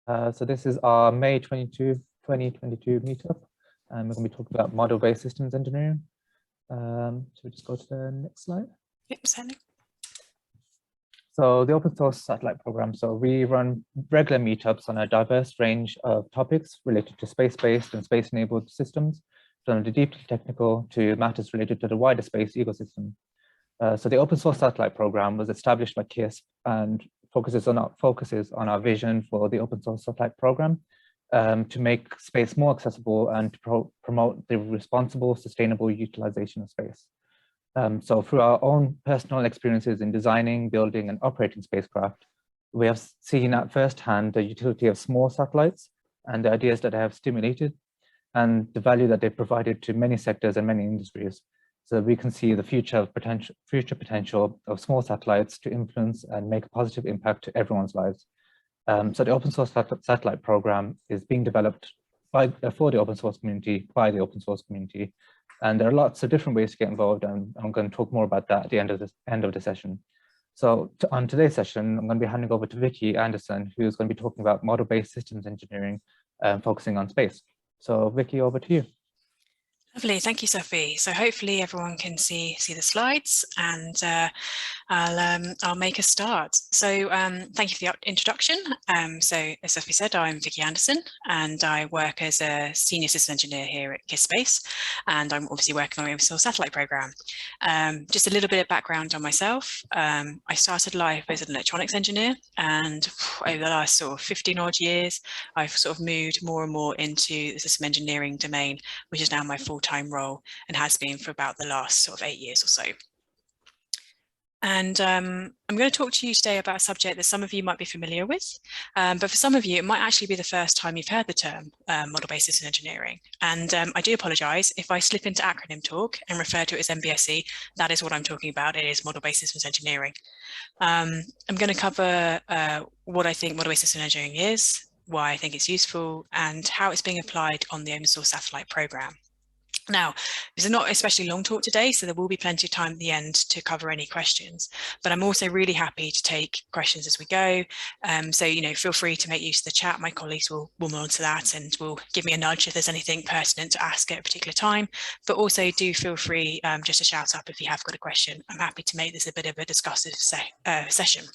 So this is our May 2022 meetup, and we're going to be talking about model-based systems engineering. So we just go to the next slide. Yep, certainly. So the open source satellite program. So we run regular meetups on a diverse range of topics related to space-based and space-enabled systems, from the deeply technical to matters related to the wider space ecosystem. So the open source satellite program was established by KISP and focuses on our vision for the open source satellite program to make space more accessible and to promote the responsible, sustainable utilization of space. So through our own personal experiences in designing, building, and operating spacecraft, we have seen at firsthand the utility of small satellites and the ideas that they have stimulated and the value that they provided to many sectors and many industries. So we can see the future potential of small satellites to influence and make a positive impact to everyone's lives. So the open source satellite program is being developed for the open source community, by the open source community. And there are lots of different ways to get involved, and I'm going to talk more about that at the end of the session. So on today's session, I'm going to be handing over to Vicky Anderson, who's going to be talking about model-based systems engineering, focusing on space. So Vicky, over to you. Lovely, thank you, Sophie. So hopefully everyone can see the slides, and I'll make a start. So thank you for the introduction. So as Sophie said, I'm Vicky Anderson, and I work as a senior system engineer here at KISS, and I'm obviously working on the open source satellite program. Just a little bit of background on myself. I started life as an electronics engineer, and over the last sort of 15 odd years, I've sort of moved more and more into the system engineering domain, which is now my full-time role and has been for about the last sort of 8 years or so. And I'm going to talk to you today about a subject that some of you might be familiar with, but for some of you, it might actually be the first time you've heard the term model-based system engineering. And I do apologise if I slip into acronym talk and refer to it as MBSE. That is what I'm talking about. It is model-based systems engineering. I'm going to cover what I think model-based system engineering is, why I think it's useful, and how it's being applied on the open source satellite program. Now, this is not especially long talk today, so there will be plenty of time at the end to cover any questions, but I'm also really happy to take questions as we go. So, feel free to make use of the chat. My colleagues will monitor that and will give me a nudge if there's anything pertinent to ask at a particular time, but also do feel free just to shout up if you have got a question. I'm happy to make this a bit of a discussive session.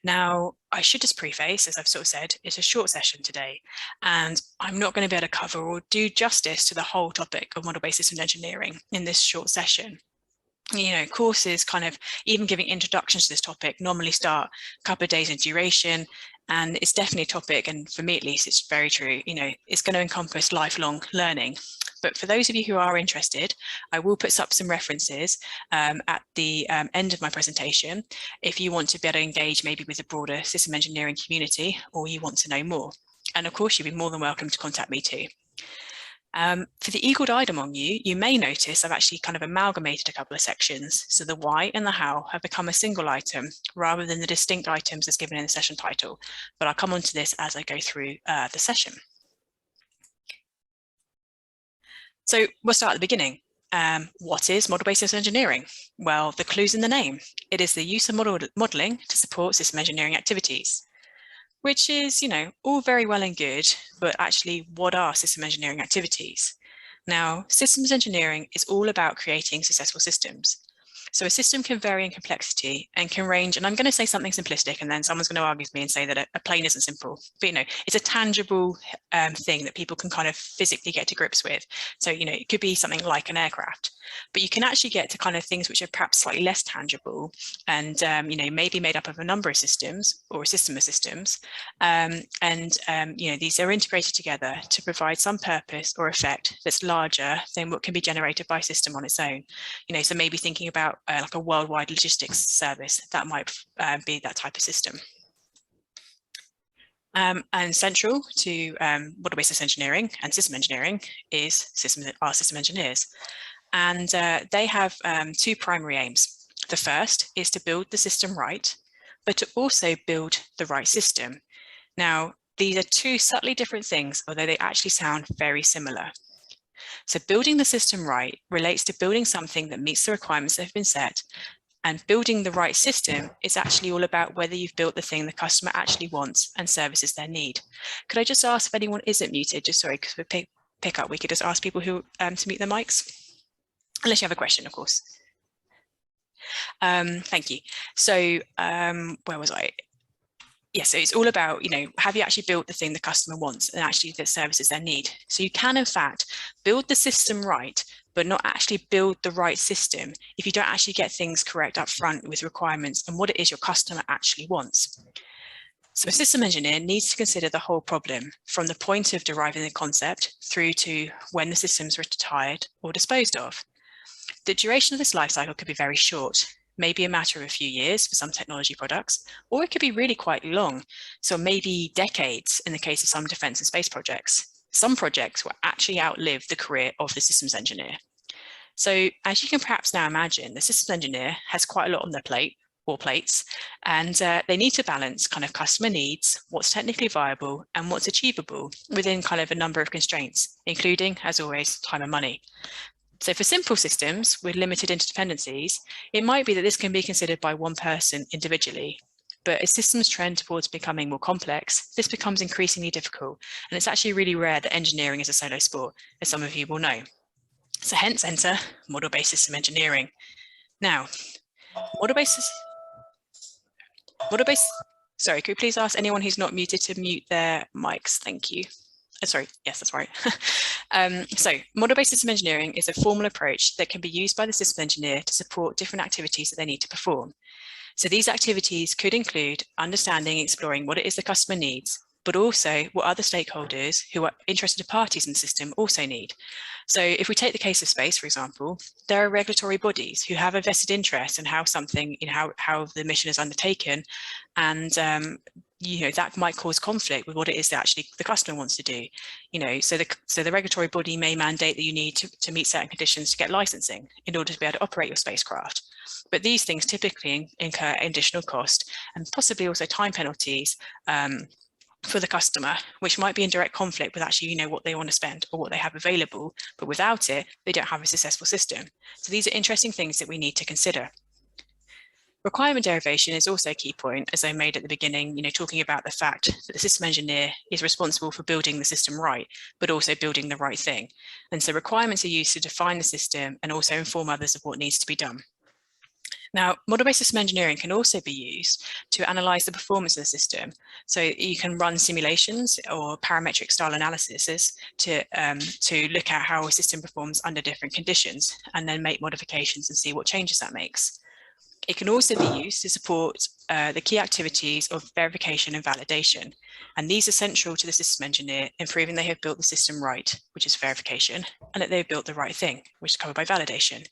Now, I should just preface, as I've sort of said, it's a short session today, and I'm not going to be able to cover or do justice to the whole topic of model-based systems engineering in this short session. Courses kind of even giving introductions to this topic normally start a couple of days in duration, and it's definitely a topic, and for me at least, it's very true, it's going to encompass lifelong learning. But for those of you who are interested, I will put up some references at the end of my presentation if you want to be able to engage maybe with the broader system engineering community, or you want to know more. And of course, you'd be more than welcome to contact me too. For the eagle-eyed among you, you may notice I've actually kind of amalgamated a couple of sections. So the why and the how have become a single item rather than the distinct items as given in the session title. But I'll come on to this as I go through the session. So we'll start at the beginning. What is model-based system engineering? Well, the clue's in the name. It is the use of modeling to support system engineering activities, which is, all very well and good, but actually, what are system engineering activities? Now, systems engineering is all about creating successful systems. So a system can vary in complexity and can range, and I'm going to say something simplistic, and then someone's going to argue with me and say that a plane isn't simple, but it's a tangible thing that people can kind of physically get to grips with. So, it could be something like an aircraft, but you can actually get to kind of things which are perhaps slightly less tangible and, maybe made up of a number of systems or a system of systems. These are integrated together to provide some purpose or effect that's larger than what can be generated by a system on its own. So maybe thinking about like a worldwide logistics service, that might be that type of system. And central to model-based system engineering and system engineering is our system engineers. And they have two primary aims. The first is to build the system right, but to also build the right system. Now, these are two subtly different things, although they actually sound very similar. So building the system right relates to building something that meets the requirements that have been set And building the right system is actually all about whether you've built the thing the customer actually wants and services their need. Could I just ask if anyone isn't muted? Just sorry, because we pick up, we could just ask people who to mute their mics, unless you have a question, of course. Thank you. So where was I? Yeah, so it's all about, have you actually built the thing the customer wants and actually the services they need? So you can, in fact, build the system right, but not actually build the right system if you don't actually get things correct up front with requirements and what it is your customer actually wants. So a system engineer needs to consider the whole problem from the point of deriving the concept through to when the systems are retired or disposed of. The duration of this life cycle could be very short, maybe a matter of a few years for some technology products, or it could be really quite long, so maybe decades in the case of some defense and space projects. Some projects will actually outlive the career of the systems engineer. So as you can perhaps now imagine, the systems engineer has quite a lot on their plate or plates, and they need to balance kind of customer needs, what's technically viable and what's achievable within kind of a number of constraints, including, as always, time and money. So for simple systems with limited interdependencies, it might be that this can be considered by one person individually. But as systems trend towards becoming more complex, this becomes increasingly difficult. And it's actually really rare that engineering is a solo sport, as some of you will know. So hence enter model-based system engineering. Now, sorry, could you please ask anyone who's not muted to mute their mics? Thank you. Sorry, yes, that's right. So model-based system engineering is a formal approach that can be used by the system engineer to support different activities that they need to perform. So these activities could include understanding, exploring what it is the customer needs, but also what other stakeholders who are interested parties in the system also need. So if we take the case of space, for example, there are regulatory bodies who have a vested interest in how something, how the mission is undertaken, and that might cause conflict with what it is that actually the customer wants to do. So the regulatory body may mandate that you need to meet certain conditions to get licensing in order to be able to operate your spacecraft. But these things typically incur additional cost and possibly also time penalties for the customer, which might be in direct conflict with actually, what they want to spend or what they have available, but without it, they don't have a successful system. So these are interesting things that we need to consider. Requirement derivation is also a key point, as I made at the beginning, talking about the fact that the system engineer is responsible for building the system right, but also building the right thing. And so requirements are used to define the system and also inform others of what needs to be done. Now, model-based system engineering can also be used to analyze the performance of the system. So you can run simulations or parametric style analyses to look at how a system performs under different conditions and then make modifications and see what changes that makes. It can also be used to support the key activities of verification and validation. And these are central to the system engineer in proving they have built the system right, which is verification, and that they've built the right thing, which is covered by validation.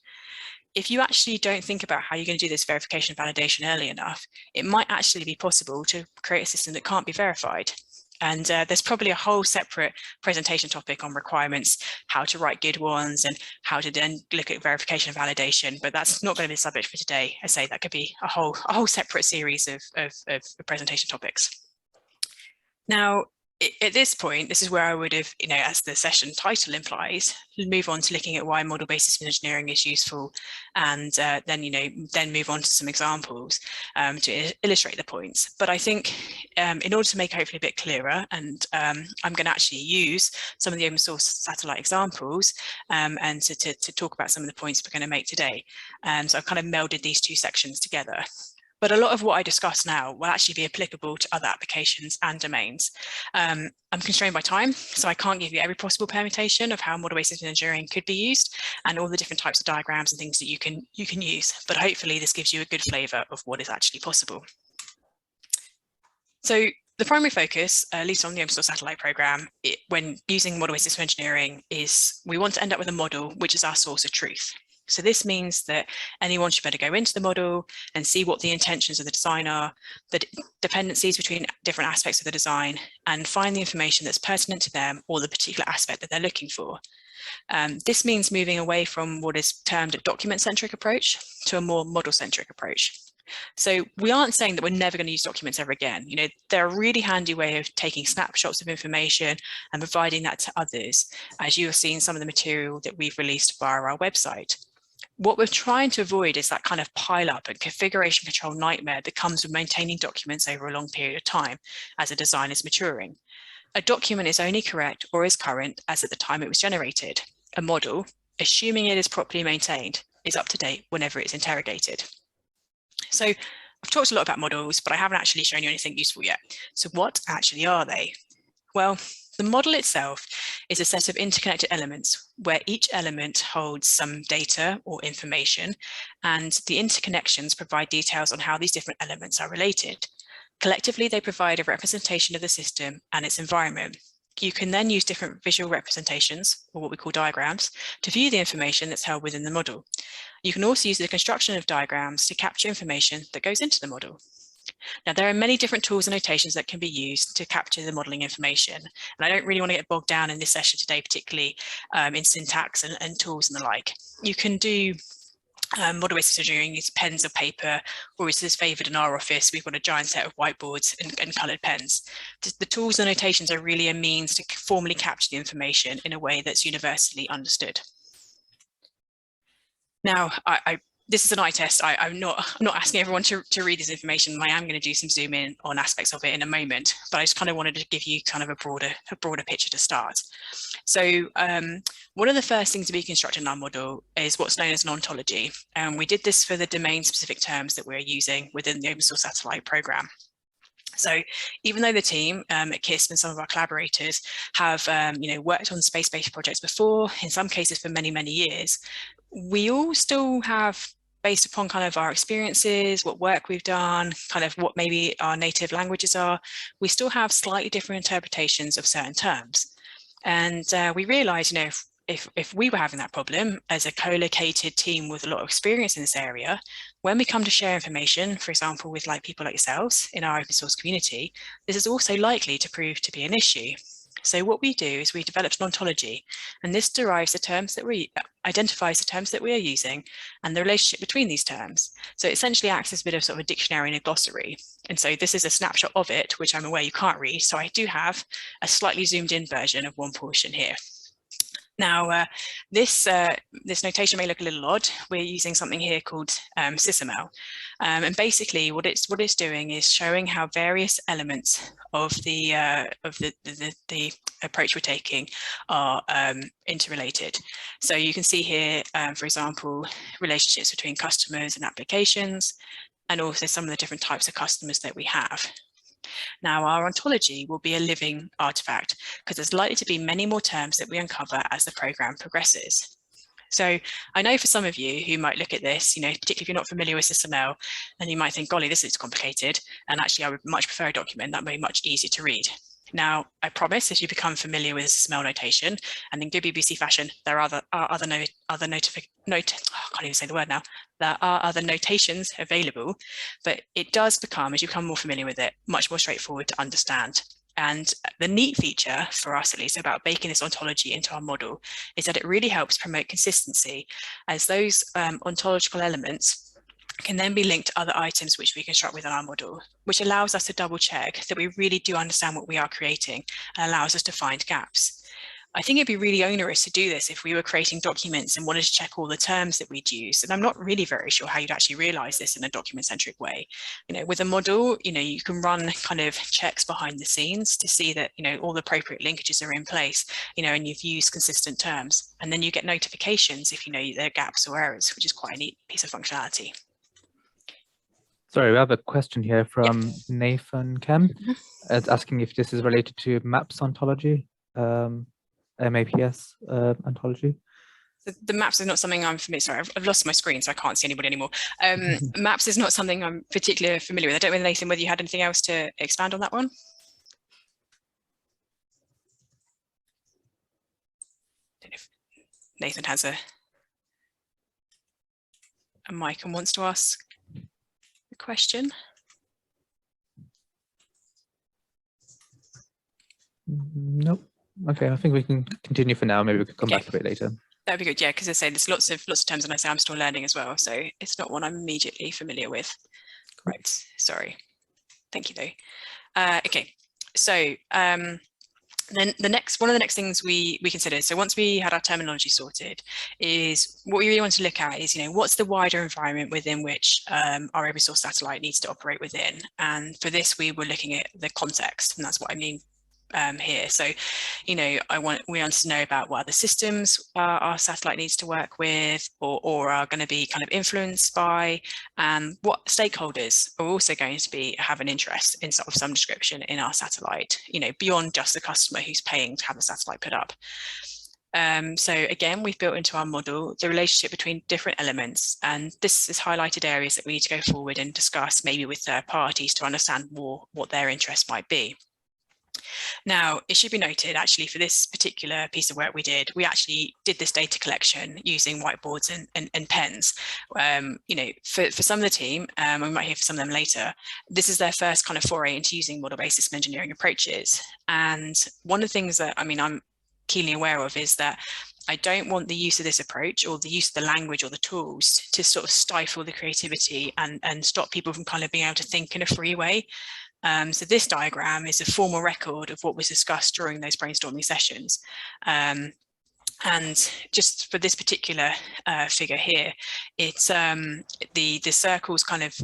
If you actually don't think about how you're going to do this verification and validation early enough, it might actually be possible to create a system that can't be verified. And there's probably a whole separate presentation topic on requirements, how to write good ones and how to then look at verification and validation, but that's not going to be the subject for today. I say that could be a whole separate series of presentation topics. Now, at this point, this is where I would have, as the session title implies, move on to looking at why model-based system engineering is useful, and then move on to some examples to illustrate the points. But I think in order to make it hopefully a bit clearer, and I'm going to actually use some of the open source satellite examples and to talk about some of the points we're going to make today. So I've kind of melded these two sections together. But a lot of what I discuss now will actually be applicable to other applications and domains. I'm constrained by time, so I can't give you every possible permutation of how model-based system engineering could be used and all the different types of diagrams and things that you can use. But hopefully this gives you a good flavour of what is actually possible. So the primary focus, at least on the open source satellite program, when using model-based system engineering, is we want to end up with a model which is our source of truth. So this means that anyone should better go into the model and see what the intentions of the design are, the dependencies between different aspects of the design, and find the information that's pertinent to them or the particular aspect that they're looking for. This means moving away from what is termed a document-centric approach to a more model-centric approach. So we aren't saying that we're never going to use documents ever again. They're a really handy way of taking snapshots of information and providing that to others, as you have seen some of the material that we've released via our website. What we're trying to avoid is that kind of pile up and configuration control nightmare that comes with maintaining documents over a long period of time as a design is maturing. A document is only correct or is current as at the time it was generated. A model, assuming it is properly maintained, is up to date whenever it's interrogated. So I've talked a lot about models, but I haven't actually shown you anything useful yet. So what actually are they? Well, the model itself is a set of interconnected elements where each element holds some data or information, and the interconnections provide details on how these different elements are related. Collectively, they provide a representation of the system and its environment. You can then use different visual representations, or what we call diagrams, to view the information that's held within the model. You can also use the construction of diagrams to capture information that goes into the model. Now, there are many different tools and notations that can be used to capture the modeling information. And I don't really want to get bogged down in this session today, particularly in syntax and tools and the like. You can do model-based engineering, use pens or paper, or as is favoured in our office, we've got a giant set of whiteboards and coloured pens. The tools and notations are really a means to formally capture the information in a way that's universally understood. Now, this is an eye test. I'm not asking everyone to read this information. I am going to do some zoom in on aspects of it in a moment, but I just kind of wanted to give you kind of a broader picture to start. So one of the first things to be constructed in our model is what's known as an ontology. And we did this for the domain specific terms that we're using within the open source satellite program. So even though the team at KISP and some of our collaborators have worked on space-based projects before, in some cases for many, many years, we all still have, based upon kind of our experiences, what work we've done, kind of what maybe our native languages are, we still have slightly different interpretations of certain terms. And we realized, if we were having that problem as a co-located team with a lot of experience in this area, when we come to share information, for example, with people like yourselves in our open source community, this is also likely to prove to be an issue. So what we do is we developed an ontology, and this derives the terms that identifies the terms that we are using and the relationship between these terms. So it essentially acts as a bit of sort of a dictionary and a glossary. And so this is a snapshot of it, which I'm aware you can't read. So I do have a slightly zoomed in version of one portion here. Now, this notation may look a little odd. We're using something here called SysML. And basically what it's doing is showing how various elements of the approach we're taking are interrelated. So you can see here, for example, relationships between customers and applications, and also some of the different types of customers that we have. Now, our ontology will be a living artifact because there's likely to be many more terms that we uncover as the program progresses. So I know for some of you who might look at this, particularly if you're not familiar with SysML, and you might think, golly, this is complicated. And actually, I would much prefer a document that may be much easier to read. Now, I promise as you become familiar with SysML notation, and in good BBC fashion, there are other notations available, but it does become, as you become more familiar with it, much more straightforward to understand. And the neat feature for us, at least, about baking this ontology into our model is that it really helps promote consistency, as those ontological elements can then be linked to other items which we construct within our model, which allows us to double check that we really do understand what we are creating and allows us to find gaps. I think it'd be really onerous to do this if we were creating documents and wanted to check all the terms that we'd use. And I'm not really very sure how you'd actually realize this in a document-centric way. With a model, you can run kind of checks behind the scenes to see that, all the appropriate linkages are in place, and you've used consistent terms. And then you get notifications if there are gaps or errors, which is quite a neat piece of functionality. Sorry, we have a question here from Nathan Kemp. It's asking if this is related to MAPS ontology, MAPS ontology. The MAPS is not something I'm familiar. Sorry, I've lost my screen, so I can't see anybody anymore. MAPS is not something I'm particularly familiar with. I don't know, Nathan, whether you had anything else to expand on that one. I don't know if Nathan has a mic and wants to ask a question. Nope. Okay, I think we can continue for now. Maybe we could come back a bit later. That'd be good, yeah, because I say there's lots of terms, and I say I'm still learning as well, so it's not one I'm immediately familiar with. Right, sorry. Thank you though. Okay, so Then one of the next things we considered, so once we had our terminology sorted, is what we really want to look at is, what's the wider environment within which our open source satellite needs to operate within. And for this, we were looking at the context, and that's what I mean here. So, we want to know about what other systems our satellite needs to work with, or are going to be kind of influenced by, and what stakeholders are also going to have an interest in sort of some description in our satellite, beyond just the customer who's paying to have the satellite put up. So again, we've built into our model the relationship between different elements, and this is highlighted areas that we need to go forward and discuss maybe with third parties to understand more what their interests might be. Now, it should be noted, actually, for this particular piece of work we actually did this data collection using whiteboards and pens. For some of the team, we might hear from some of them later, this is their first kind of foray into using model-based system engineering approaches. And one of the things that, I'm keenly aware of is that I don't want the use of this approach or the use of the language or the tools to sort of stifle the creativity and stop people from kind of being able to think in a free way. So this diagram is a formal record of what was discussed during those brainstorming sessions. And just for this particular figure here, it's the circles kind of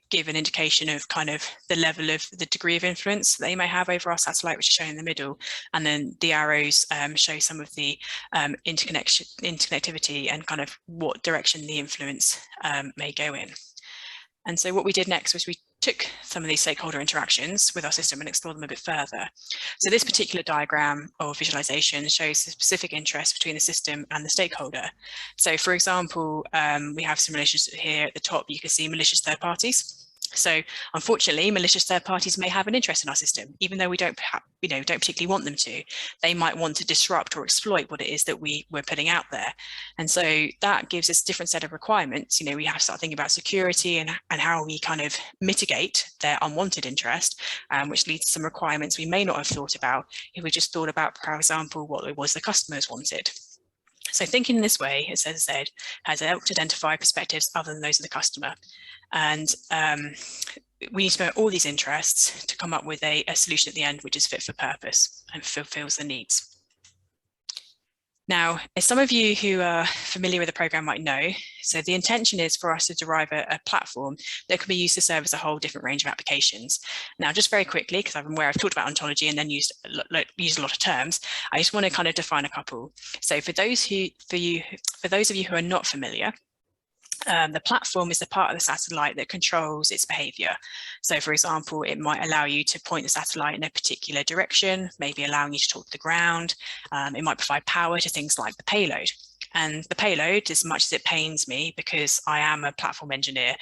give an indication of kind of the level of the degree of influence they may have over our satellite, which is shown in the middle. And then the arrows show some of the interconnectivity and kind of what direction the influence may go in. And so what we did next was we took some of these stakeholder interactions with our system and explored them a bit further. So this particular diagram or visualization shows the specific interest between the system and the stakeholder. So for example, we have some relationship here at the top. You can see malicious third parties. So unfortunately, malicious third parties may have an interest in our system, even though we don't particularly want them to. They might want to disrupt or exploit what it is that we're putting out there. And so that gives us a different set of requirements. We have to start thinking about security and how we kind of mitigate their unwanted interest, which leads to some requirements we may not have thought about if we just thought about, for example, what it was the customers wanted. So thinking in this way, as I said, has helped identify perspectives other than those of the customer. And we need to know all these interests to come up with a solution at the end which is fit for purpose and fulfills the needs. Now, as some of you who are familiar with the program might know, so the intention is for us to derive a platform that can be used to serve as a whole different range of applications. Now, just very quickly, because I'm aware I've talked about ontology and then used a lot of terms, I just want to kind of define a couple. So for those of you who are not familiar, the platform is the part of the satellite that controls its behavior. So for example, it might allow you to point the satellite in a particular direction, maybe allowing you to talk to the ground. It might provide power to things like the payload. And the payload, as much as it pains me because I am a platform engineer,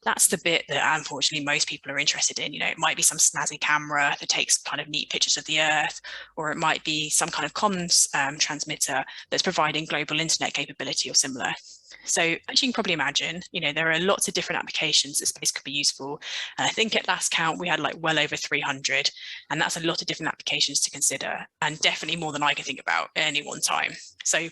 that's the bit that unfortunately most people are interested in. It might be some snazzy camera that takes kind of neat pictures of the Earth, or it might be some kind of comms transmitter that's providing global internet capability or similar. So as you can probably imagine, there are lots of different applications that space could be useful. And I think at last count, we had like well over 300, and that's a lot of different applications to consider, and definitely more than I can think about at any one time. So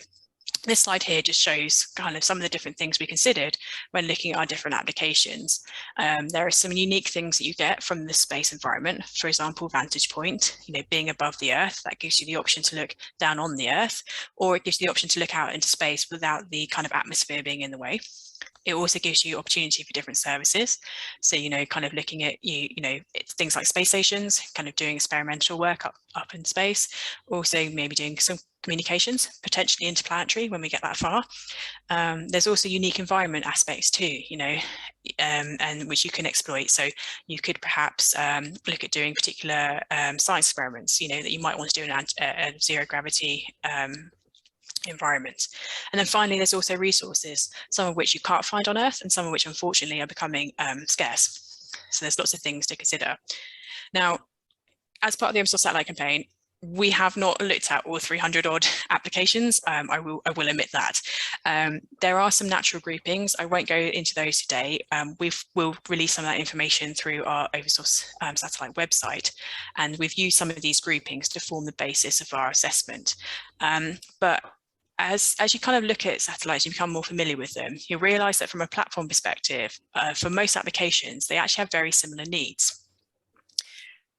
this slide here just shows kind of some of the different things we considered when looking at our different applications. There are some unique things that you get from the space environment. For example, vantage point, being above the Earth, that gives you the option to look down on the Earth, or it gives you the option to look out into space without the kind of atmosphere being in the way. It also gives you opportunity for different services. So, kind of looking at, it's things like space stations, kind of doing experimental work up in space, also maybe doing some communications, potentially interplanetary when we get that far. There's also unique environment aspects too, and which you can exploit. So you could perhaps look at doing particular science experiments, that you might want to do in a zero gravity environment. And then finally, there's also resources, some of which you can't find on Earth and some of which unfortunately are becoming scarce. So there's lots of things to consider. Now, as part of the open source satellite campaign, we have not looked at all 300 odd applications. I will admit that. There are some natural groupings. I won't go into those today. We'll release some of that information through our open source satellite website. And we've used some of these groupings to form the basis of our assessment. But as you kind of look at satellites, you become more familiar with them, you'll realize that from a platform perspective, for most applications, they actually have very similar needs.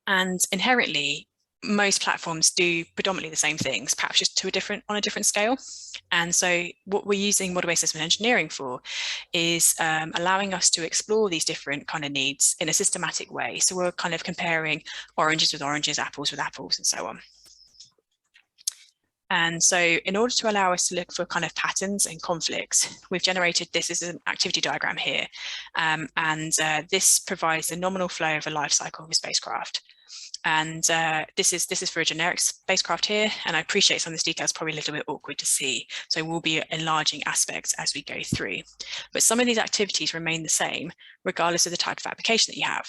And inherently, most platforms do predominantly the same things, perhaps just on a different scale. And so what we're using model-based system engineering for is allowing us to explore these different kind of needs in a systematic way. So we're kind of comparing oranges with oranges, apples with apples, and so on. And so in order to allow us to look for kind of patterns and conflicts, we've generated this as an activity diagram here. This provides the nominal flow of a life cycle of a spacecraft. And this is for a generic spacecraft here, and I appreciate some of this detail is probably a little bit awkward to see, so we'll be enlarging aspects as we go through. But some of these activities remain the same, regardless of the type of application that you have.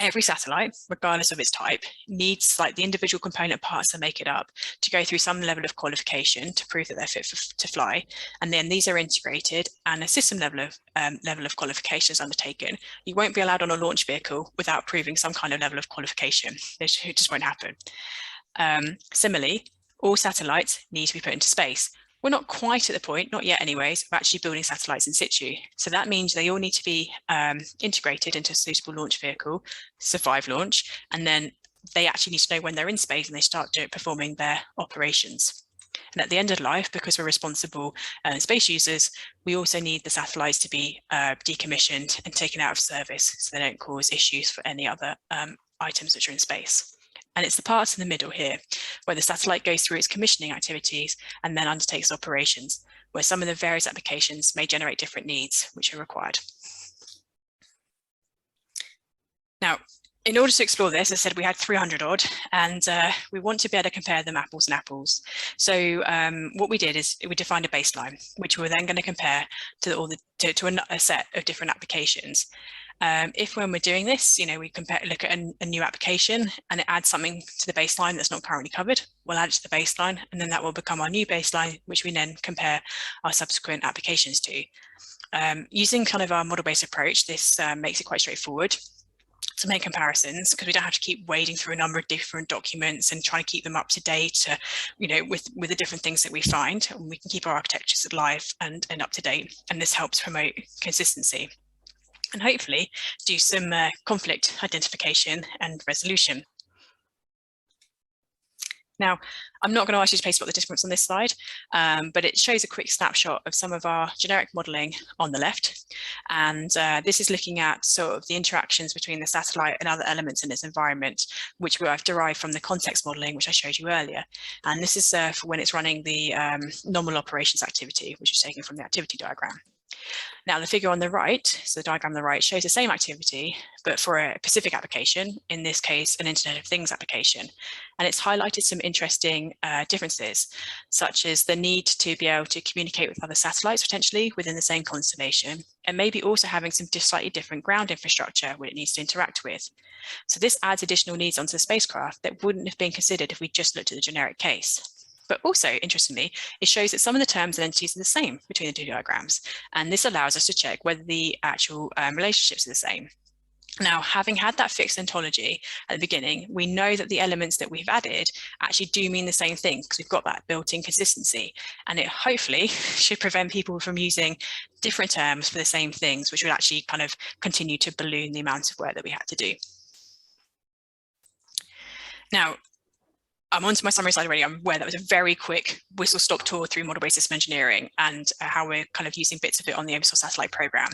Every satellite, regardless of its type, needs like the individual component parts that make it up to go through some level of qualification to prove that they're fit to fly. And then these are integrated and a system level of qualification is undertaken. You won't be allowed on a launch vehicle without proving some kind of level of qualification. It just won't happen. Similarly, all satellites need to be put into space. We're not quite at the point, not yet anyways, of actually building satellites in situ. So that means they all need to be integrated into a suitable launch vehicle, survive launch, and then they actually need to know when they're in space and they start performing their operations. And at the end of life, because we're responsible space users, we also need the satellites to be decommissioned and taken out of service so they don't cause issues for any other items which are in space. And it's the parts in the middle here, where the satellite goes through its commissioning activities and then undertakes operations, where some of the various applications may generate different needs which are required. Now, in order to explore this, as I said, we had 300 odd, and we want to be able to compare them apples and apples. So what we did is we defined a baseline, which we're then going to compare to a set of different applications. If when we're doing this, we look at a new application and it adds something to the baseline that's not currently covered, we'll add it to the baseline, and then that will become our new baseline, which we then compare our subsequent applications to. Using kind of our model-based approach, this makes it quite straightforward to make comparisons, because we don't have to keep wading through a number of different documents and trying to keep them up to date, with the different things that we find. And we can keep our architectures alive and up to date, and this helps promote consistency and hopefully do some conflict identification and resolution. Now, I'm not going to ask you to paste about the difference on this slide, but it shows a quick snapshot of some of our generic modelling on the left. And this is looking at sort of the interactions between the satellite and other elements in its environment, which I've derived from the context modelling, which I showed you earlier. And this is for when it's running the nominal operations activity, which is taken from the activity diagram. Now, the figure on the right, so the diagram on the right, shows the same activity, but for a specific application, in this case, an Internet of Things application. And it's highlighted some interesting differences, such as the need to be able to communicate with other satellites, potentially within the same constellation, and maybe also having some slightly different ground infrastructure where it needs to interact with. So this adds additional needs onto the spacecraft that wouldn't have been considered if we just looked at the generic case. But also, interestingly, it shows that some of the terms and entities are the same between the two diagrams. And this allows us to check whether the actual relationships are the same. Now, having had that fixed ontology at the beginning, we know that the elements that we've added actually do mean the same thing, because we've got that built-in consistency. And it hopefully should prevent people from using different terms for the same things, which would actually kind of continue to balloon the amount of work that we had to do. Now, I'm onto my summary slide already. I'm aware that was a very quick whistle-stop tour through model-based system engineering and how we're kind of using bits of it on the oversaw satellite program.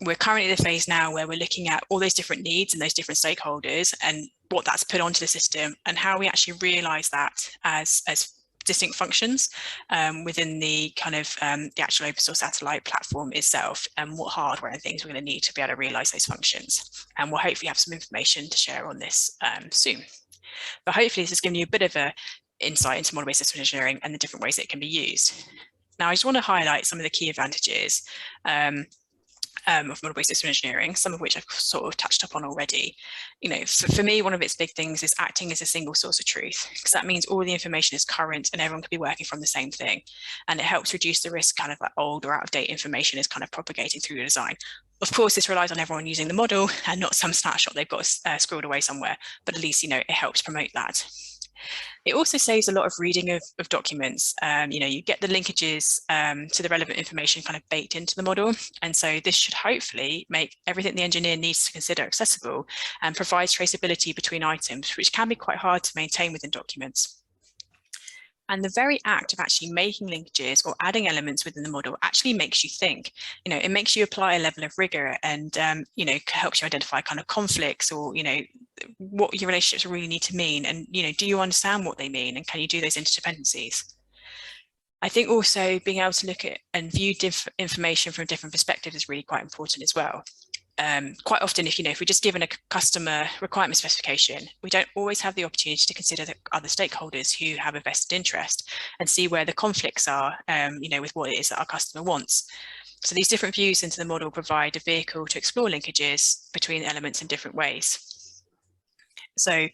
We're currently at the phase now where we're looking at all those different needs and those different stakeholders and what that's put onto the system and how we actually realize that as distinct functions within the kind of the actual open source satellite platform itself, and what hardware and things we're going to need to be able to realize those functions. And we'll hopefully have some information to share on this soon. But hopefully this has given you a bit of an insight into model-based system engineering and the different ways it can be used. Now, I just want to highlight some of the key advantages of model-based system engineering, some of which I've sort of touched upon already. For me, one of its big things is acting as a single source of truth, because that means all the information is current and everyone can be working from the same thing. And it helps reduce the risk kind of that old or out-of-date information is kind of propagating through the design. Of course, this relies on everyone using the model and not some snapshot they've got squirreled away somewhere, but at least, it helps promote that. It also saves a lot of reading of documents. You know, you get the linkages to the relevant information kind of baked into the model. And so this should hopefully make everything the engineer needs to consider accessible and provides traceability between items, which can be quite hard to maintain within documents. And the very act of actually making linkages or adding elements within the model actually makes you think. You know, it makes you apply a level of rigor and, you know, helps you identify kind of conflicts or, you know, what your relationships really need to mean. And, you know, do you understand what they mean? And can you do those interdependencies? I think also being able to look at and view information from different perspectives is really quite important as well. Quite often, if we're just given a customer requirement specification, we don't always have the opportunity to consider the other stakeholders who have a vested interest and see where the conflicts are, you know, with what it is that our customer wants. So these different views into the model provide a vehicle to explore linkages between elements in different ways. So,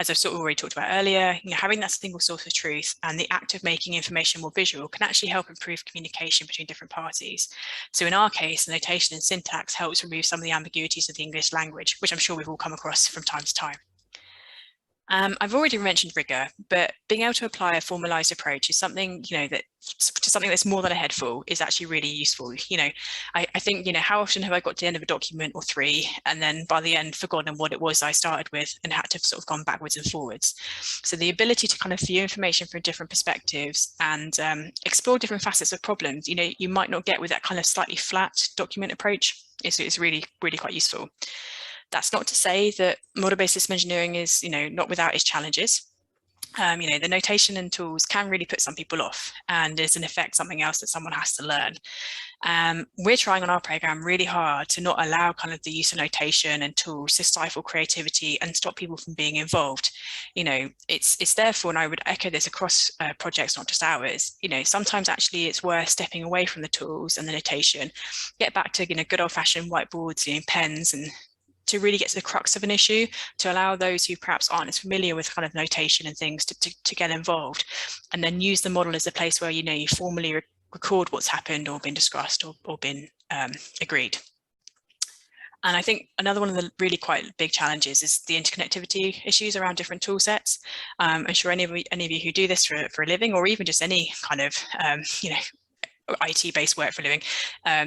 as I've sort of already talked about earlier, you know, having that single source of truth and the act of making information more visual can actually help improve communication between different parties. So in our case, the notation and syntax helps remove some of the ambiguities of the English language, which I'm sure we've all come across from time to time. I've already mentioned rigor, but being able to apply a formalized approach is something, you know, something that's more than a head full is actually really useful. You know, I think, you know, how often have I got to the end of a document or three, and then by the end forgotten what it was I started with and had to sort of gone backwards and forwards. So the ability to kind of view information from different perspectives and explore different facets of problems, you know, you might not get with that kind of slightly flat document approach is really, really quite useful. That's not to say that model-based system engineering is, you know, not without its challenges. You know, the notation and tools can really put some people off and is in effect something else that someone has to learn. We're trying on our program really hard to not allow kind of the use of notation and tools to stifle creativity and stop people from being involved. You know, it's therefore, and I would echo this across projects, not just ours, you know, sometimes actually it's worth stepping away from the tools and the notation, get back to, you know, good old-fashioned whiteboards, you know, pens, and to really get to the crux of an issue, to allow those who perhaps aren't as familiar with kind of notation and things to get involved, and then use the model as a place where, you know, you formally record what's happened or been discussed or been agreed. And I think another one of the really quite big challenges is the interconnectivity issues around different tool sets. I'm sure any of you who do this for a living, or even just any kind of, you know, IT-based work for a living,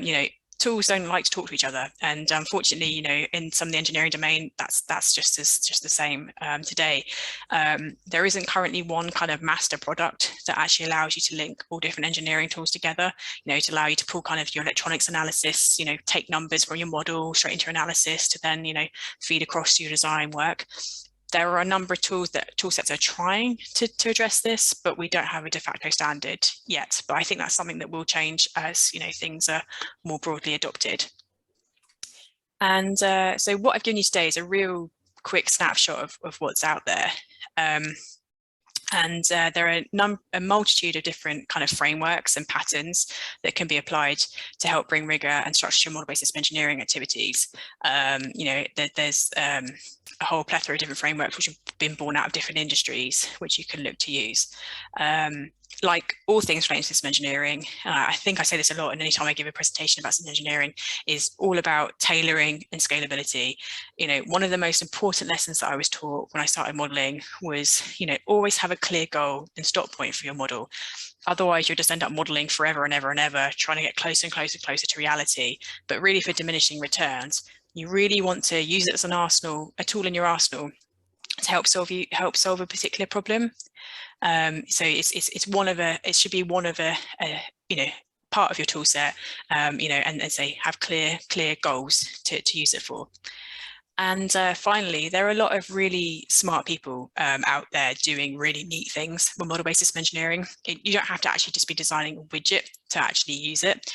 you know, tools don't like to talk to each other, and unfortunately, you know, in some of the engineering domain, that's just the same today. There isn't currently one kind of master product that actually allows you to link all different engineering tools together, you know, to allow you to pull kind of your electronics analysis, you know, take numbers from your model straight into your analysis to then, you know, feed across to your design work. There are a number of tool sets are trying to address this, but we don't have a de facto standard yet. But I think that's something that will change as, you know, things are more broadly adopted. And so what I've given you today is a real quick snapshot of what's out there. And there are a multitude of different kind of frameworks and patterns that can be applied to help bring rigor and structure to your model-based system engineering activities. You know, there's a whole plethora of different frameworks which have been born out of different industries, which you can look to use. Like all things related to system engineering, I think I say this a lot, and anytime I give a presentation about system engineering, is all about tailoring and scalability. You know, one of the most important lessons that I was taught when I started modeling was, you know, always have a clear goal and stop point for your model. Otherwise, you'll just end up modeling forever and ever and ever, trying to get closer and closer and closer to reality, but really for diminishing returns. You really want to use it as an arsenal, a tool in your arsenal, to help solve a particular problem. So it should be one of a you know, part of your tool set, you know, and say have clear goals to use it for. And finally, there are a lot of really smart people out there doing really neat things with model-based system engineering. You don't have to actually just be designing a widget to actually use it.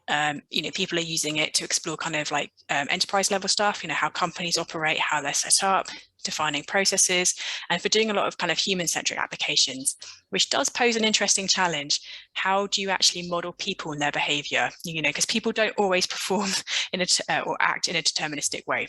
You know, people are using it to explore kind of like enterprise level stuff, you know, how companies operate, how they're set up, defining processes, and for doing a lot of kind of human-centric applications, which does pose an interesting challenge. How do you actually model people and their behavior? You know, because people don't always perform or act in a deterministic way.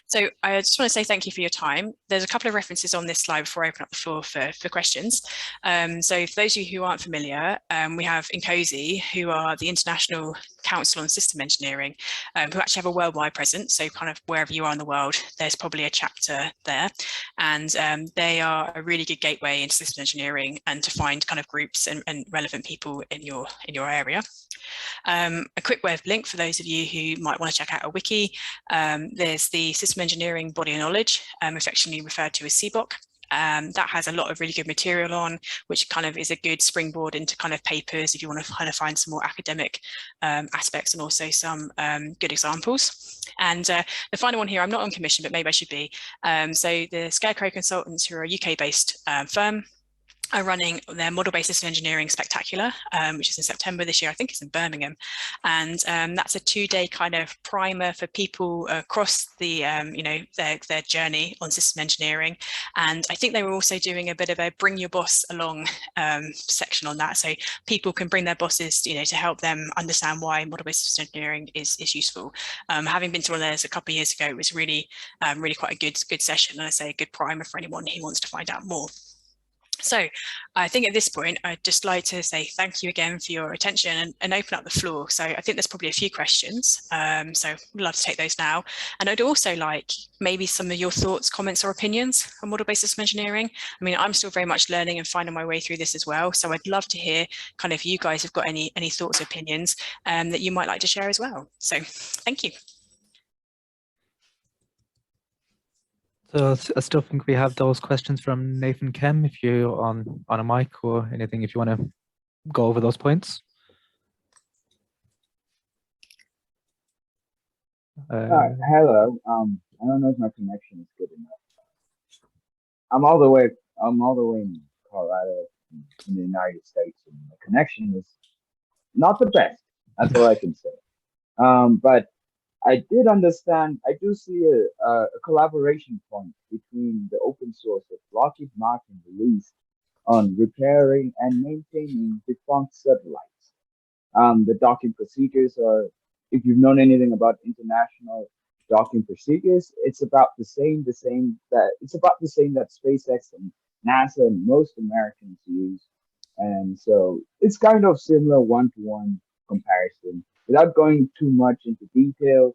So I just want to say thank you for your time. There's a couple of references on this slide before I open up the floor for questions. So for those of you who aren't familiar, we have INCOSE, who are the International Council on System Engineering, who actually have a worldwide presence. So kind of wherever you are in the world, there's probably a chapter there. And they are a really good gateway into system engineering and to find kind of groups and relevant people in your area. A quick web link for those of you who might want to check out a wiki. There's the System Engineering Body of Knowledge, affectionately referred to as CBOK. That has a lot of really good material on, which kind of is a good springboard into kind of papers if you want to kind of find some more academic aspects and also some good examples. And the final one here, I'm not on commission, but maybe I should be. So the Scarecrow Consultants, who are a UK-based firm, are running their model-based system engineering spectacular, which is in September this year. I think it's in Birmingham, and that's a 2-day kind of primer for people across the their journey on system engineering. And I think they were also doing a bit of a bring your boss along section on that, so people can bring their bosses, to help them understand why model-based system engineering is useful. Having been to one of those a couple of years ago, it was really quite a good session, and I say a good primer for anyone who wants to find out more. So I think at this point, I'd just like to say thank you again for your attention and open up the floor. So I think there's probably a few questions. So I'd love to take those now. And I'd also like maybe some of your thoughts, comments or opinions on model-based system engineering. I mean, I'm still very much learning and finding my way through this as well. So I'd love to hear kind of if you guys have got any thoughts or opinions that you might like to share as well. So thank you. So I still think we have those questions from Nathan Kem, if you're on a mic or anything, if you want to go over those points. Hello. I don't know if my connection is good enough. I'm all the way in Colorado, in the United States, and the connection is not the best. That's all I can say. But I did understand. I do see a collaboration point between the open source that Lockheed Martin released on repairing and maintaining defunct satellites. The docking procedures are, if you've known anything about international docking procedures, it's about the same that SpaceX and NASA and most Americans use. And so it's kind of similar one-to-one comparison. Without going too much into detail,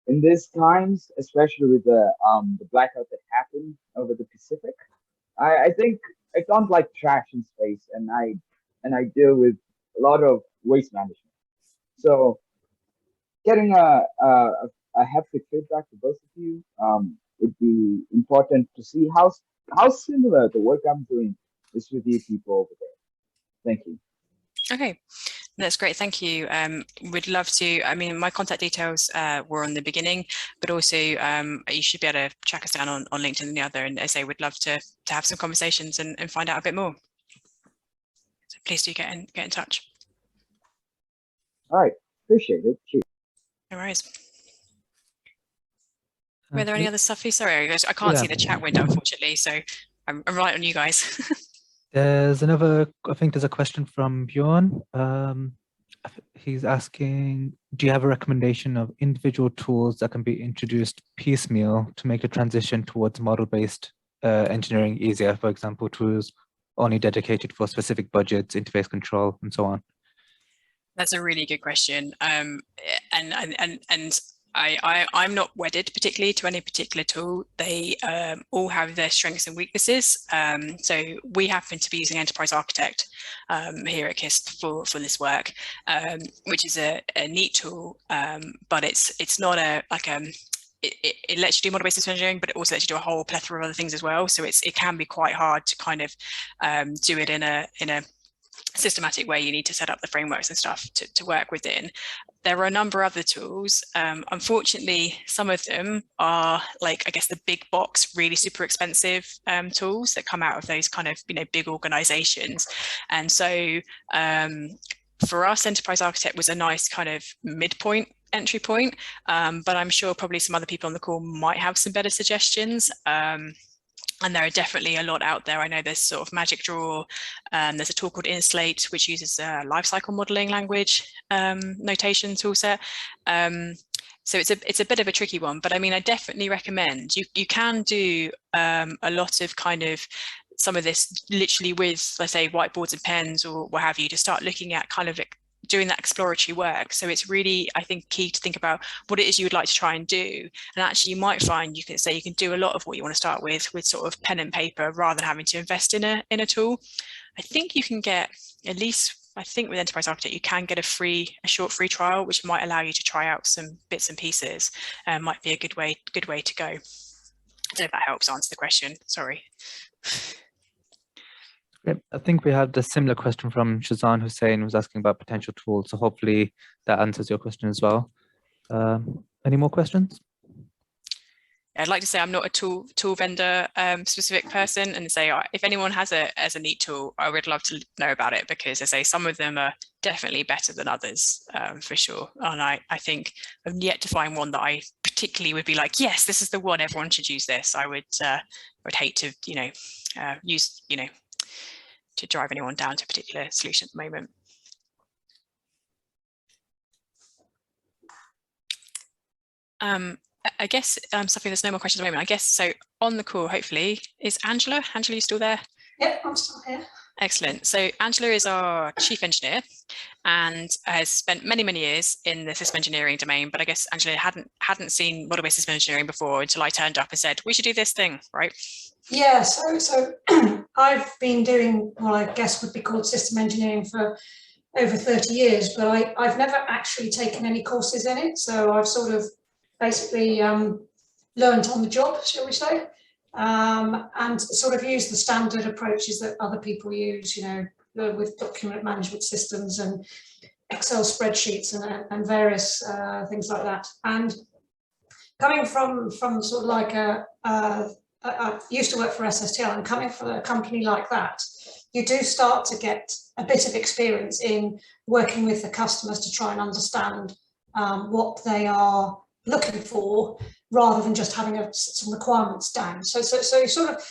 in these times, especially with the blackout that happened over the Pacific, I think I don't like trash in space, and I deal with a lot of waste management. So getting a haptic feedback to both of you would be important to see how similar the work I'm doing is with you people over there. Thank you. Okay. That's great, thank you. We'd love to, I mean, my contact details were on the beginning, but also you should be able to track us down on LinkedIn and the other, and as I say, we'd love to have some conversations and find out a bit more. So please do get in touch. All right, appreciate it. Cheers. No worries. Were there any other stuff? Sorry, I can't see the chat window, unfortunately, so I'm right on you guys. There's another, I think there's a question from Bjorn. He's asking, do you have a recommendation of individual tools that can be introduced piecemeal to make the transition towards model-based engineering easier? For example, tools only dedicated for specific budgets, interface control, and so on. That's a really good question. And I'm not wedded particularly to any particular tool. They all have their strengths and weaknesses. So we happen to be using Enterprise Architect here at KISP for this work, which is a neat tool, but it's not it lets you do model-based system engineering, but it also lets you do a whole plethora of other things as well. So it can be quite hard to kind of do it in a systematic way. You need to set up the frameworks and stuff to work within. There are a number of other tools. Unfortunately, some of them are like, I guess, the big box, really super expensive tools that come out of those kind of, big organizations. And so for us, Enterprise Architect was a nice kind of midpoint entry point, but I'm sure probably some other people on the call might have some better suggestions. And there are definitely a lot out there. I know there's sort of Magic Draw, there's a tool called Inslate, which uses a lifecycle modeling language notation toolset. So it's a bit of a tricky one, but I mean, I definitely recommend you can do a lot of kind of some of this literally with, let's say, whiteboards and pens or what have you, to start looking at kind of doing that exploratory work. So it's really, I think, key to think about what it is you would like to try and do. And actually you might find you can do a lot of what you want to start with sort of pen and paper rather than having to invest in a tool. I think you can get, at least I think with Enterprise Architect, you can get a short free trial, which might allow you to try out some bits and pieces. Might be a good way to go. I don't know if that helps answer the question, sorry. I think we had a similar question from Shazan Hussein, who was asking about potential tools. So hopefully that answers your question as well. Any more questions? I'd like to say I'm not a tool vendor specific person, and say if anyone has a neat tool, I would love to know about it, because I say some of them are definitely better than others, for sure. And I think I've yet to find one that I particularly would be like, yes, this is the one, everyone should use this. I would hate to use to drive anyone down to a particular solution at the moment. I guess, Sophie, there's no more questions at the moment. I guess, so on the call, hopefully, is Angela? Angela, you still there? Yep, I'm still here. Excellent. So Angela is our chief engineer and has spent many, many years in the system engineering domain. But I guess Angela hadn't seen model-based system engineering before until I turned up and said, we should do this thing, right? Yeah, so I've been doing what I guess would be called system engineering for over 30 years, but I've never actually taken any courses in it. So I've sort of basically learned on the job, shall we say, and sort of used the standard approaches that other people use, with document management systems and Excel spreadsheets and various things like that. And coming from sort of like I used to work for SSTL, and coming from a company like that, you do start to get a bit of experience in working with the customers to try and understand what they are looking for, rather than just having some requirements down. So you sort of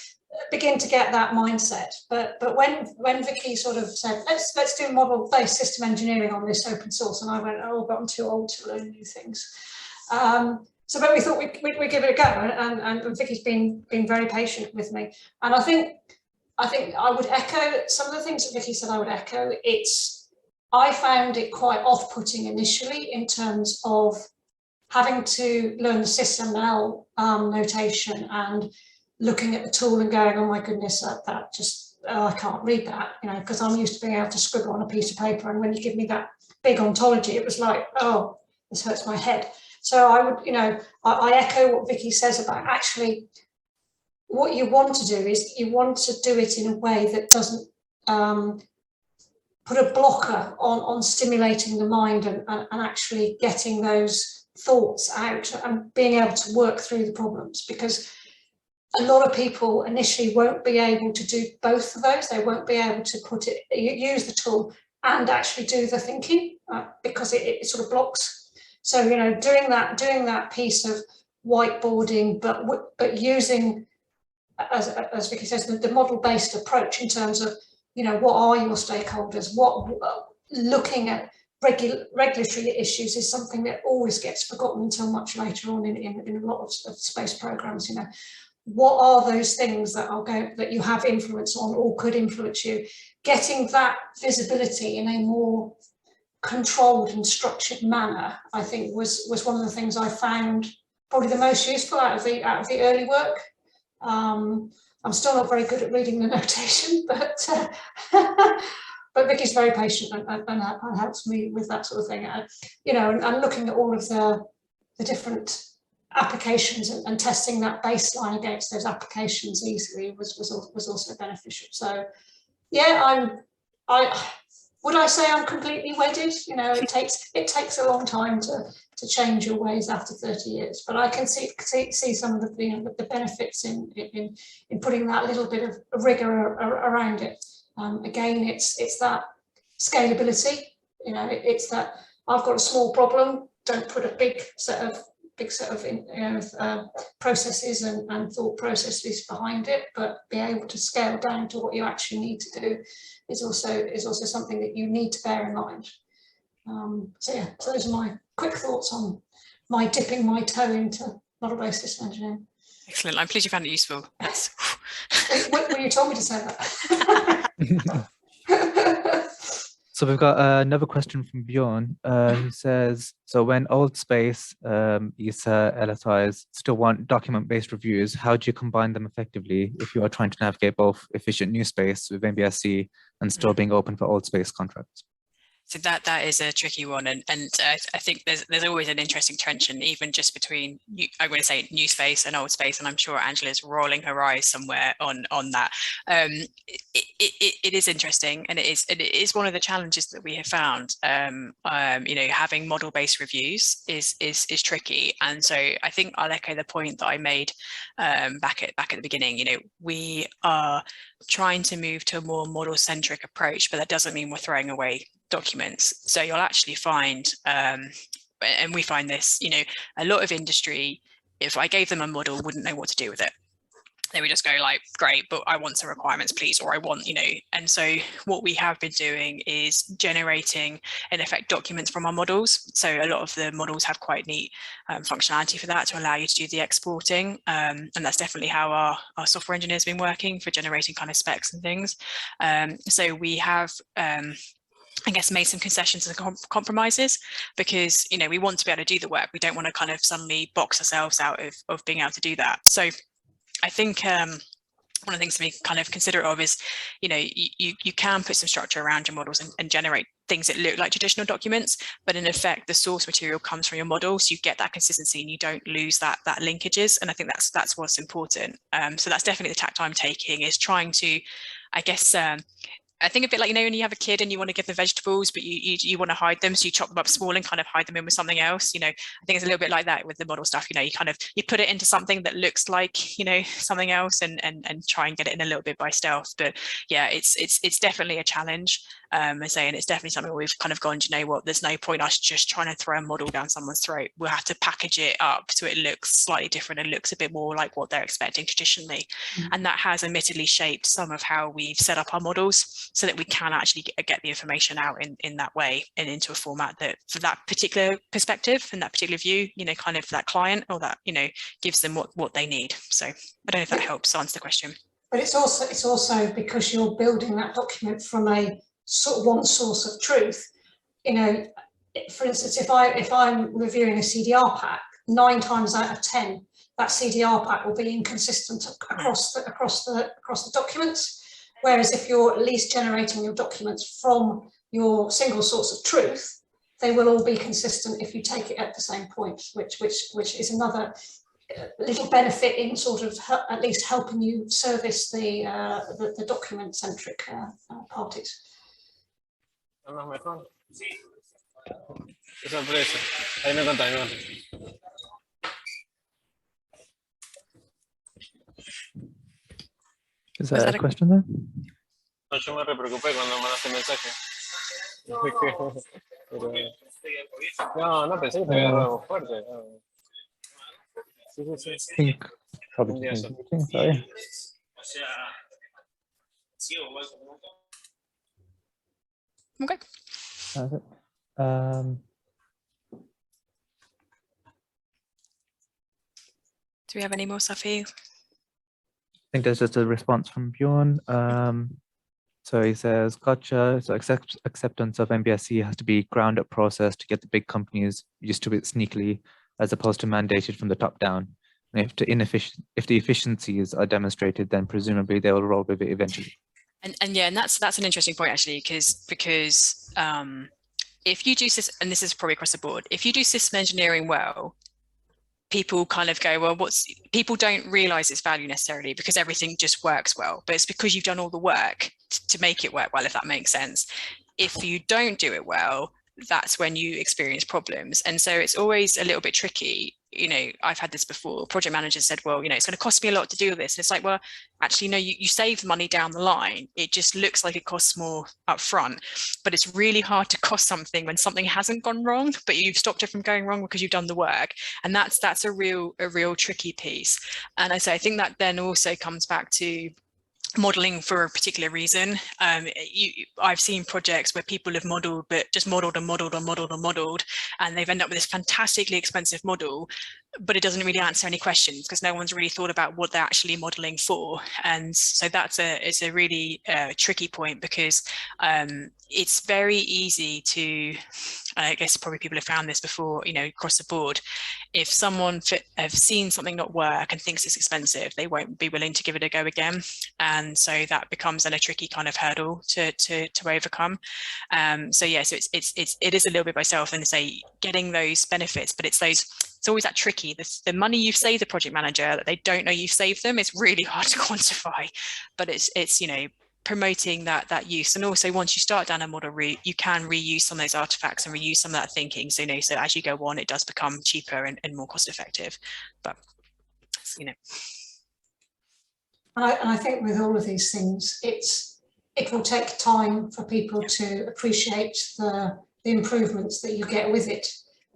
begin to get that mindset. But when Vicky sort of said, let's do model-based system engineering on this open source, and I went, oh, but I'm too old to learn new things. But we thought we'd give it a go, and Vicky's been very patient with me. And I think I would echo some of the things that Vicky said. I would echo. I found it quite off-putting initially in terms of having to learn the SysML notation and looking at the tool and going, oh my goodness, that just, I can't read that, because I'm used to being able to scribble on a piece of paper. And when you give me that big ontology, it was like, oh, this hurts my head. So I would, I echo what Vicky says about actually what you want to do is you want to do it in a way that doesn't put a blocker on stimulating the mind and actually getting those thoughts out and being able to work through the problems, because a lot of people initially won't be able to do both of those. They won't be able to use the tool and actually do the thinking because it sort of blocks. So doing that piece of whiteboarding, but using, as Vicky says, the model-based approach in terms of what are your stakeholders, looking at regulatory issues is something that always gets forgotten until much later on in a lot of space programs. What are those things that you have influence on or could influence you? Getting that visibility in a more controlled and structured manner, I think, was one of the things I found probably the most useful out of the early work. I'm still not very good at reading the notation, but Vicky's very patient and helps me with that sort of thing. And looking at all of the different applications and testing that baseline against those applications easily was also beneficial. So yeah, would I say I'm completely wedded? It takes a long time to change your ways after 30 years, but I can see some of the benefits in putting that little bit of rigor around it. Again, it's that scalability. It's that I've got a small problem. Don't put a big set of processes and thought processes behind it, but be able to scale down to what you actually need to do is also something that you need to bear in mind. So those are my quick thoughts on my dipping my toe into model-based system engineering. Excellent. I'm pleased you found it useful. Well, you told me to say that. So we've got another question from Bjorn. He says, so when old space, ESA, LSIs still want document-based reviews, how do you combine them effectively if you are trying to navigate both efficient new space with MBSE and still being open for old space contracts? So that is a tricky one, and I think there's always an interesting tension, even just between I'm going to say new space and old space, and I'm sure Angela's rolling her eyes somewhere on that. It is interesting, and it is one of the challenges that we have found. You know, having model-based reviews is tricky, and so I think I'll echo the point that I made back at the beginning. You know, we are trying to move to a more model-centric approach, but that doesn't mean we're throwing away documents. So you'll actually find, and we find this, you know, a lot of industry, if I gave them a model, wouldn't know what to do with it. They would just go like, great, but I want some requirements, please, or I want, you know. And so what we have been doing is generating, in effect, documents from our models. So a lot of the models have quite neat functionality for that to allow you to do the exporting. And that's definitely how our software engineers have been working for generating kind of specs and things. So we have, I guess, made some concessions and compromises, because, you know, we want to be able to do the work. We don't want to kind of suddenly box ourselves out of being able to do that. So I think one of the things to be kind of considerate of is, you know, you can put some structure around your models and generate things that look like traditional documents, but in effect, the source material comes from your model, so you get that consistency and you don't lose that linkages. And I think that's what's important. So that's definitely the tact I'm taking, is trying to, I guess, I think a bit like, you know, when you have a kid and you want to give them vegetables, but you want to hide them, so you chop them up small and kind of hide them in with something else. You know, I think it's a little bit like that with the model stuff. You know, you put it into something that looks like, you know, something else, and try and get it in a little bit by stealth. But yeah, it's definitely a challenge. I say, and it's definitely something we've kind of gone, do you know what, there's no point us just trying to throw a model down someone's throat. We'll have to package it up so it looks slightly different and looks a bit more like what they're expecting traditionally. And that has admittedly shaped some of how we've set up our models, so that we can actually get the information out in that way and into a format that, for that particular perspective and that particular view, you know, kind of for that client, or that, you know, gives them what they need. So I don't know if that helps answer the question. But it's also because you're building that document from a sort of one source of truth. You know, for instance, if I'm reviewing a CDR pack, 9 times out of 10, that CDR pack will be inconsistent across the documents. Whereas if you're at least generating your documents from your single source of truth, they will all be consistent if you take it at the same point, which is another little benefit in sort of at least helping you service the document-centric parties. Is that a question there? No, yo me re preocupé cuando mandaste el mensaje. No, pensé que te había dado fuerte. Sí. I think probably just meeting, sorry. Okay. That's it. Do we have any more, Safi? I think there's just a response from Bjorn. So he says, gotcha. So acceptance of MBSE has to be ground up process to get the big companies used to it sneakily, as opposed to mandated from the top down. And if the efficiencies are demonstrated, then presumably they will roll with it eventually. And yeah, and that's an interesting point, actually, because if you do and this is probably across the board, if you do system engineering well, people kind of go, well, people don't realize its value necessarily because everything just works well, but it's because you've done all the work to make it work well, if that makes sense. If you don't do it well, that's when you experience problems. And so it's always a little bit tricky. You know, I've had this before. Project managers said, well, you know, it's going to cost me a lot to do this. And it's like, well, actually, no, you save money down the line. It just looks like it costs more up front, but it's really hard to cost something when something hasn't gone wrong, but you've stopped it from going wrong because you've done the work. And that's a real tricky piece. And I think that then also comes back to modeling for a particular reason. I've seen projects where people have modeled, but just modeled and modeled and modeled and modeled, and they've ended up with this fantastically expensive model, but it doesn't really answer any questions because no one's really thought about what they're actually modeling for. And so it's a really tricky point, because it's very easy to, I guess probably people have found this before, you know, across the board. If someone have seen something not work and thinks it's expensive, they won't be willing to give it a go again. And so that becomes then a tricky kind of hurdle to overcome. So yeah, so it is a little bit myself and say getting those benefits, but it's always that tricky. The money you've saved the project manager that they don't know you've saved them, it's really hard to quantify, but it's you know, promoting that use. And also once you start down a model route, you can reuse some of those artifacts and reuse some of that thinking. So, you know, so as you go on, it does become cheaper and more cost effective, but you know. And I think with all of these things, it will take time for people to appreciate the improvements that you get with it.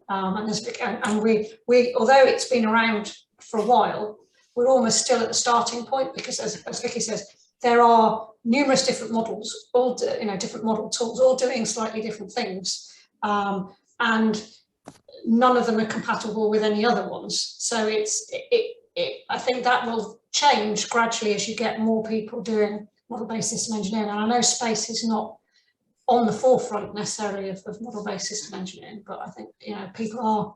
And we although it's been around for a while, we're almost still at the starting point, because as Vicky says, there are numerous different models, all different model tools, all doing slightly different things, and none of them are compatible with any other ones. So I think that will change gradually as you get more people doing model-based system engineering. And I know space is not on the forefront necessarily of model-based system engineering, but I think, you know, people are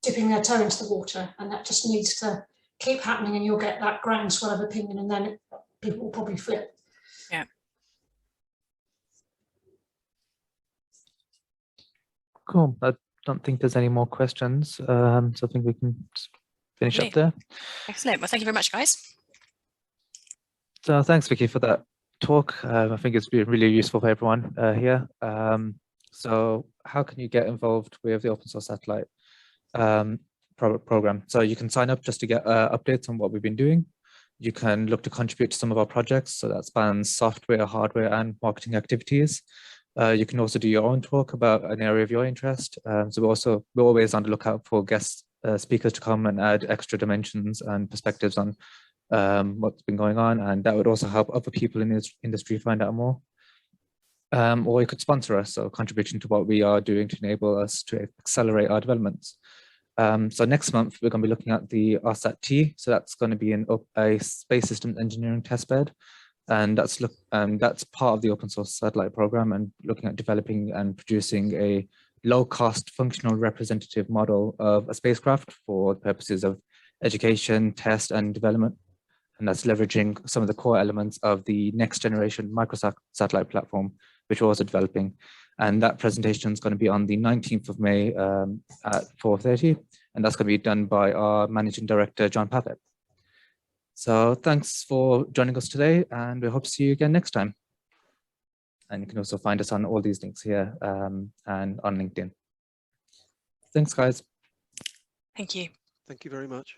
dipping their toe into the water, and that just needs to keep happening, and you'll get that groundswell of opinion, and then people will probably flip. Yeah. Cool. I don't think there's any more questions. So I think we can just finish up there. Excellent. Well, thank you very much, guys. So thanks, Vicky, for that talk. I think it's been really useful for everyone here. So how can you get involved with the open source satellite program? So you can sign up just to get updates on what we've been doing. You can look to contribute to some of our projects. So that spans software, hardware, and marketing activities. You can also do your own talk about an area of your interest. So we're always on the lookout for guest speakers to come and add extra dimensions and perspectives on what's been going on, and that would also help other people in this industry find out more. Or you could sponsor us, so contributing to what we are doing to enable us to accelerate our developments. So next month we're going to be looking at the RSAT-T, so that's going to be a space systems engineering testbed, and that's part of the open source satellite program, and looking at developing and producing a low-cost functional representative model of a spacecraft for purposes of education, test, and development. And that's leveraging some of the core elements of the next generation microsatellite platform, which we're also developing. And that presentation is going to be on the 19th of May at 4:30. And that's going to be done by our Managing Director, John Pappett. So thanks for joining us today, and we hope to see you again next time. And you can also find us on all these links here and on LinkedIn. Thanks, guys. Thank you. Thank you very much.